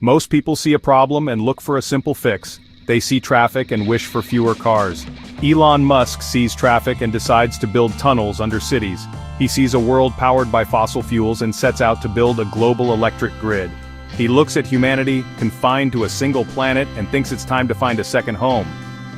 Most people see a problem and look for a simple fix. They see traffic and wish for fewer cars. Elon Musk sees traffic and decides to build tunnels under cities. He sees a world powered by fossil fuels and sets out to build a global electric grid. He looks at humanity, confined to a single planet, and thinks it's time to find a second home.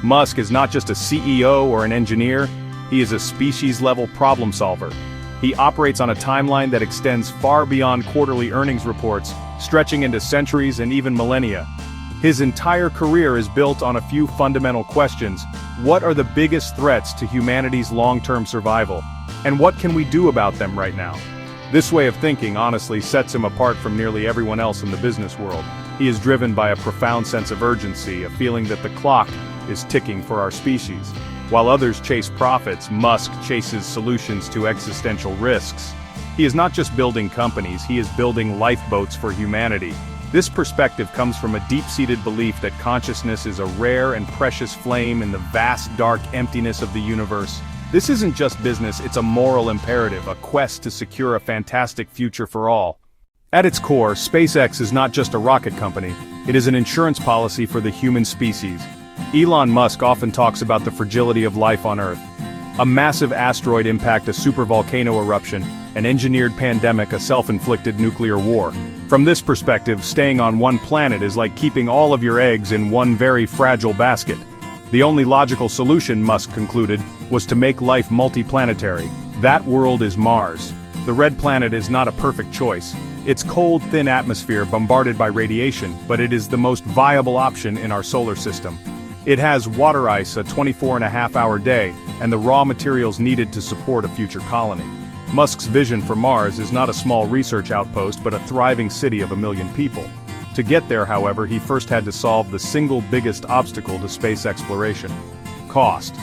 Musk is not just a CEO or an engineer, he is a species-level problem solver. He operates on a timeline that extends far beyond quarterly earnings reports, stretching into centuries and even millennia. His entire career is built on a few fundamental questions. What are the biggest threats to humanity's long-term survival? And what can we do about them right now? This way of thinking honestly sets him apart from nearly everyone else in the business world. He is driven by a profound sense of urgency, a feeling that the clock is ticking for our species. While others chase profits, Musk chases solutions to existential risks. He is not just building companies, he is building lifeboats for humanity. This perspective comes from a deep-seated belief that consciousness is a rare and precious flame in the vast dark emptiness of the universe. This isn't just business, it's a moral imperative, a quest to secure a fantastic future for all. At its core, SpaceX is not just a rocket company, it is an insurance policy for the human species. Elon Musk often talks about the fragility of life on Earth. A massive asteroid impact, a supervolcano eruption, an engineered pandemic, a self-inflicted nuclear war. From this perspective, staying on one planet is like keeping all of your eggs in one very fragile basket. The only logical solution, Musk concluded, was to make life multiplanetary. That world is Mars. The red planet is not a perfect choice. Its cold, thin atmosphere bombarded by radiation, but it is the most viable option in our solar system. It has water ice, a 24-and-a-half-hour day, and the raw materials needed to support a future colony. Musk's vision for Mars is not a small research outpost but a thriving city of 1 million people. To get there, however, he first had to solve the single biggest obstacle to space exploration: cost.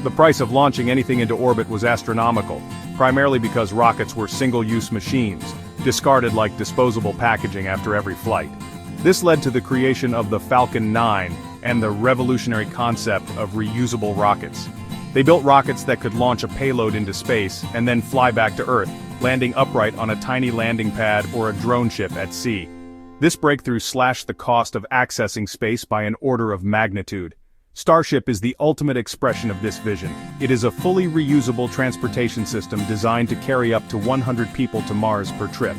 The price of launching anything into orbit was astronomical, primarily because rockets were single-use machines, discarded like disposable packaging after every flight. This led to the creation of the Falcon 9 and the revolutionary concept of reusable rockets. They built rockets that could launch a payload into space and then fly back to Earth, landing upright on a tiny landing pad or a drone ship at sea. This breakthrough slashed the cost of accessing space by an order of magnitude. Starship is the ultimate expression of this vision. It is a fully reusable transportation system designed to carry up to 100 people to Mars per trip.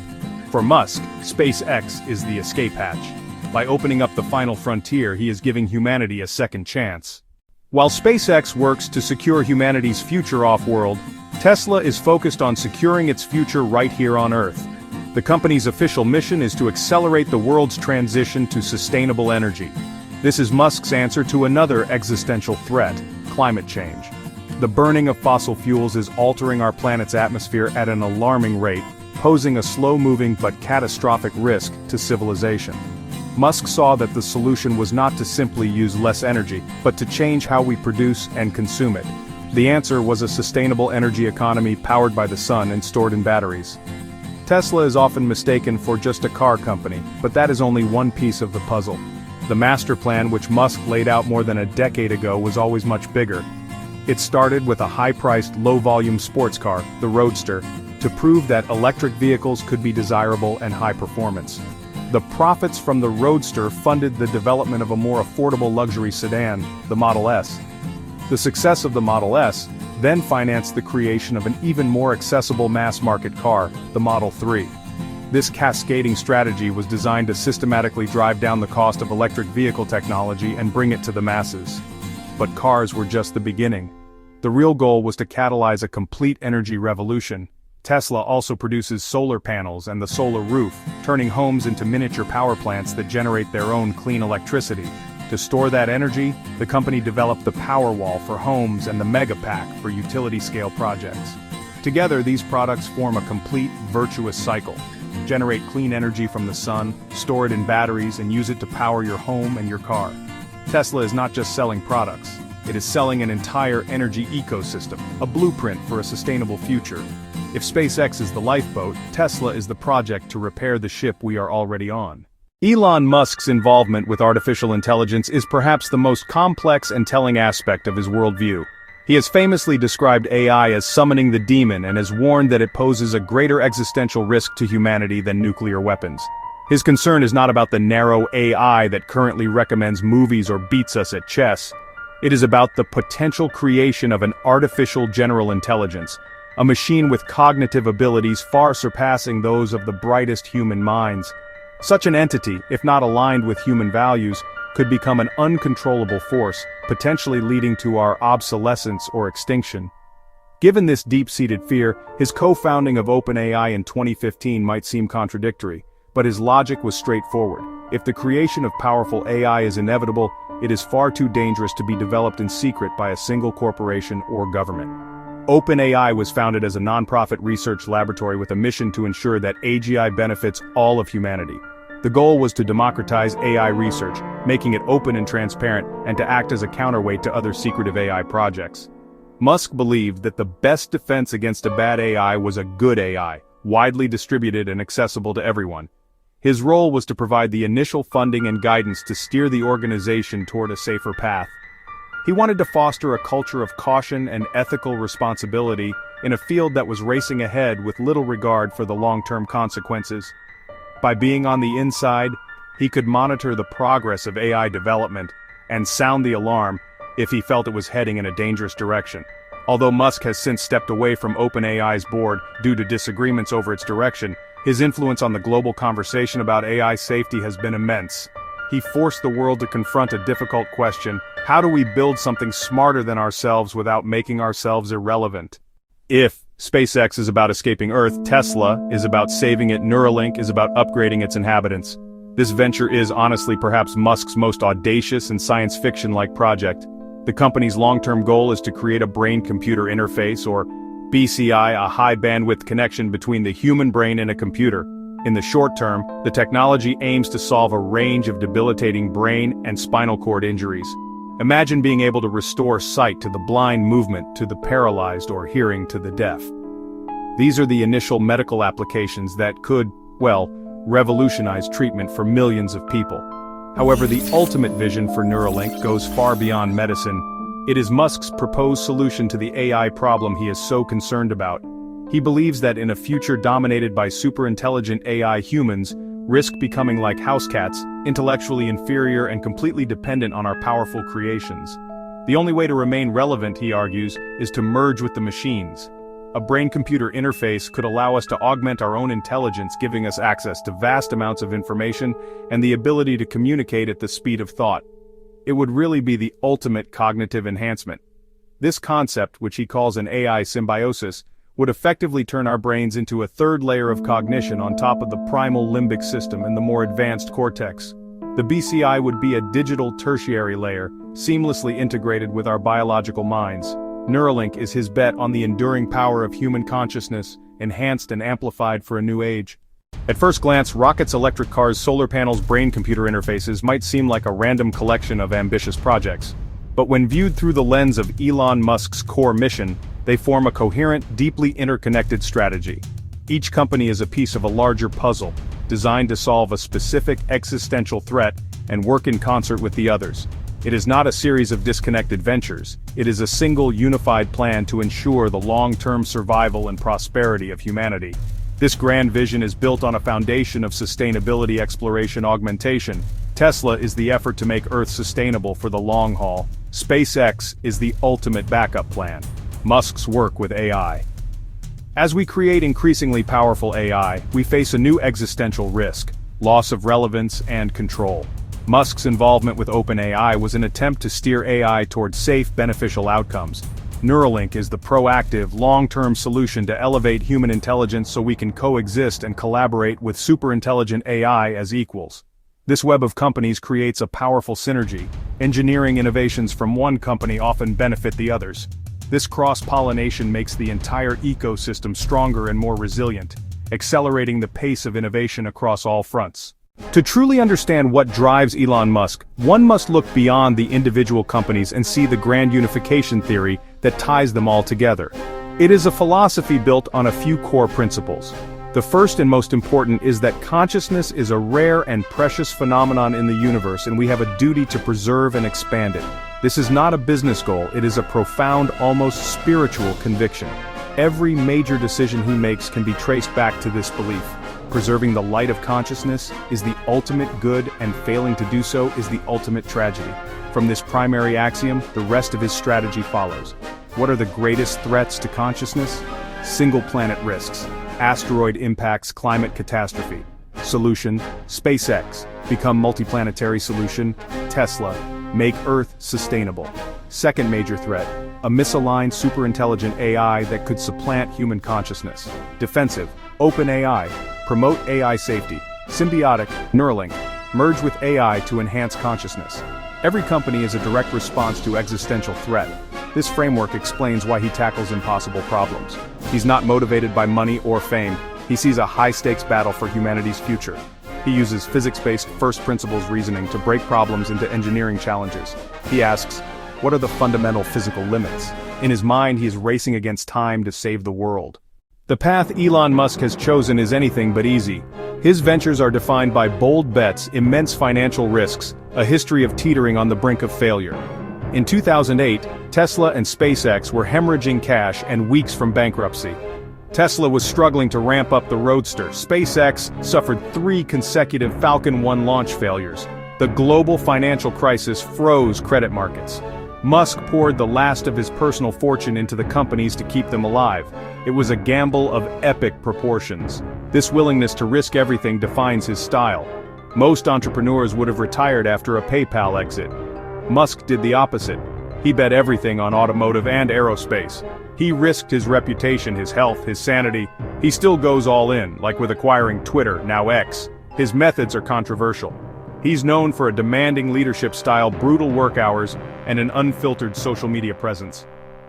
For Musk, SpaceX is the escape hatch. By opening up the final frontier, he is giving humanity a second chance. While SpaceX works to secure humanity's future off-world, Tesla is focused on securing its future right here on Earth. The company's official mission is to accelerate the world's transition to sustainable energy. This is Musk's answer to another existential threat: climate change. The burning of fossil fuels is altering our planet's atmosphere at an alarming rate, posing a slow-moving but catastrophic risk to civilization. Musk saw that the solution was not to simply use less energy, but to change how we produce and consume it. The answer was a sustainable energy economy powered by the sun and stored in batteries. Tesla is often mistaken for just a car company, but that is only one piece of the puzzle. The master plan which Musk laid out more than a decade ago was always much bigger. It started with a high-priced, low-volume sports car, the Roadster, to prove that electric vehicles could be desirable and high-performance. The profits from the Roadster funded the development of a more affordable luxury sedan, the Model S. The success of the Model S then financed the creation of an even more accessible mass-market car, the Model 3. This cascading strategy was designed to systematically drive down the cost of electric vehicle technology and bring it to the masses. But cars were just the beginning. The real goal was to catalyze a complete energy revolution. Tesla also produces solar panels and the solar roof, turning homes into miniature power plants that generate their own clean electricity. To store that energy, the company developed the Powerwall for homes and the Megapack for utility-scale projects. Together, these products form a complete, virtuous cycle. Generate clean energy from the sun, store it in batteries, and use it to power your home and your car. Tesla is not just selling products. It is selling an entire energy ecosystem, a blueprint for a sustainable future. If SpaceX is the lifeboat, Tesla is the project to repair the ship we are already on. Elon Musk's involvement with artificial intelligence is perhaps the most complex and telling aspect of his worldview. He has famously described AI as summoning the demon and has warned that it poses a greater existential risk to humanity than nuclear weapons. His concern is not about the narrow AI that currently recommends movies or beats us at chess. It is about the potential creation of an artificial general intelligence, a machine with cognitive abilities far surpassing those of the brightest human minds. Such an entity, if not aligned with human values, could become an uncontrollable force, potentially leading to our obsolescence or extinction. Given this deep-seated fear, his co-founding of OpenAI in 2015 might seem contradictory, but his logic was straightforward. If the creation of powerful AI is inevitable, it is far too dangerous to be developed in secret by a single corporation or government. OpenAI was founded as a nonprofit research laboratory with a mission to ensure that AGI benefits all of humanity. The goal was to democratize AI research, making it open and transparent, and to act as a counterweight to other secretive AI projects. Musk believed that the best defense against a bad AI was a good AI, widely distributed and accessible to everyone. His role was to provide the initial funding and guidance to steer the organization toward a safer path. He wanted to foster a culture of caution and ethical responsibility in a field that was racing ahead with little regard for the long-term consequences. By being on the inside, he could monitor the progress of AI development and sound the alarm if he felt it was heading in a dangerous direction. Although Musk has since stepped away from OpenAI's board due to disagreements over its direction, his influence on the global conversation about AI safety has been immense. He forced the world to confront a difficult question: how do we build something smarter than ourselves without making ourselves irrelevant? If SpaceX is about escaping Earth, Tesla is about saving it, Neuralink is about upgrading its inhabitants. This venture is honestly perhaps Musk's most audacious and science fiction-like project. The company's long-term goal is to create a brain-computer interface, or BCI, a high-bandwidth connection between the human brain and a computer. In the short term, the technology aims to solve a range of debilitating brain and spinal cord injuries. Imagine being able to restore sight to the blind, movement to the paralyzed, or hearing to the deaf. These are the initial medical applications that could, well, revolutionize treatment for millions of people. However, the ultimate vision for Neuralink goes far beyond medicine. It is Musk's proposed solution to the AI problem he is so concerned about. He believes that in a future dominated by super-intelligent AI, humans risk becoming like house cats, intellectually inferior and completely dependent on our powerful creations. The only way to remain relevant, he argues, is to merge with the machines. A brain-computer interface could allow us to augment our own intelligence, giving us access to vast amounts of information and the ability to communicate at the speed of thought. It would really be the ultimate cognitive enhancement. This concept, which he calls an AI symbiosis, would effectively turn our brains into a third layer of cognition on top of the primal limbic system and the more advanced cortex. The BCI would be a digital tertiary layer, seamlessly integrated with our biological minds. Neuralink is his bet on the enduring power of human consciousness, enhanced and amplified for a new age. At first glance, rockets, electric cars, solar panels, brain-computer interfaces might seem like a random collection of ambitious projects. But when viewed through the lens of Elon Musk's core mission, they form a coherent, deeply interconnected strategy. Each company is a piece of a larger puzzle, designed to solve a specific existential threat and work in concert with the others. It is not a series of disconnected ventures. It is a single, unified plan to ensure the long-term survival and prosperity of humanity. This grand vision is built on a foundation of sustainability, exploration, augmentation. Tesla is the effort to make Earth sustainable for the long haul. SpaceX is the ultimate backup plan. Musk's work with AI. As we create increasingly powerful AI, we face a new existential risk: loss of relevance and control. Musk's involvement with OpenAI was an attempt to steer AI toward safe, beneficial outcomes. Neuralink is the proactive, long-term solution to elevate human intelligence so we can coexist and collaborate with super-intelligent AI as equals. This web of companies creates a powerful synergy. Engineering innovations from one company often benefit the others. This cross-pollination makes the entire ecosystem stronger and more resilient, accelerating the pace of innovation across all fronts. To truly understand what drives Elon Musk, one must look beyond the individual companies and see the grand unification theory that ties them all together. It is a philosophy built on a few core principles. The first and most important is that consciousness is a rare and precious phenomenon in the universe, and we have a duty to preserve and expand it. This is not a business goal, it is a profound, almost spiritual conviction. Every major decision he makes can be traced back to this belief. Preserving the light of consciousness is the ultimate good, and failing to do so is the ultimate tragedy. From this primary axiom, the rest of his strategy follows. What are the greatest threats to consciousness? Single-planet risks. Asteroid impacts, climate catastrophe. Solution: SpaceX. Become multiplanetary solution: Tesla. Make Earth sustainable. Second major threat: a misaligned superintelligent AI that could supplant human consciousness. Defensive: open AI. Promote AI safety. Symbiotic: Neuralink. Merge with AI to enhance consciousness. Every company is a direct response to existential threat. This framework explains why he tackles impossible problems. He's not motivated by money or fame. He sees a high-stakes battle for humanity's future. He uses physics-based first principles reasoning to break problems into engineering challenges. He asks, what are the fundamental physical limits? In his mind, he is racing against time to save the world. The path Elon Musk has chosen is anything but easy. His ventures are defined by bold bets, immense financial risks, a history of teetering on the brink of failure. In 2008, Tesla and SpaceX were hemorrhaging cash and weeks from bankruptcy. Tesla was struggling to ramp up the Roadster. SpaceX suffered 3 consecutive Falcon 1 launch failures. The global financial crisis froze credit markets. Musk poured the last of his personal fortune into the companies to keep them alive. It was a gamble of epic proportions. This willingness to risk everything defines his style. Most entrepreneurs would have retired after a PayPal exit. Musk did the opposite. He bet everything on automotive and aerospace. He risked his reputation, his health, his sanity. He still goes all in, like with acquiring Twitter, now X. His methods are controversial. He's known for a demanding leadership style, brutal work hours, and an unfiltered social media presence.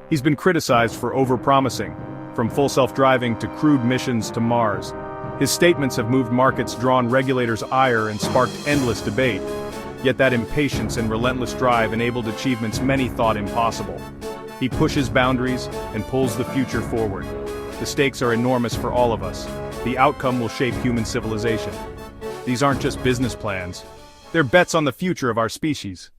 He's been criticized for overpromising, from full self-driving to crewed missions to Mars. His statements have moved markets, drawn regulators' ire, and sparked endless debate. Yet that impatience and relentless drive enabled achievements many thought impossible. He pushes boundaries and pulls the future forward. The stakes are enormous for all of us. The outcome will shape human civilization. These aren't just business plans. They're bets on the future of our species.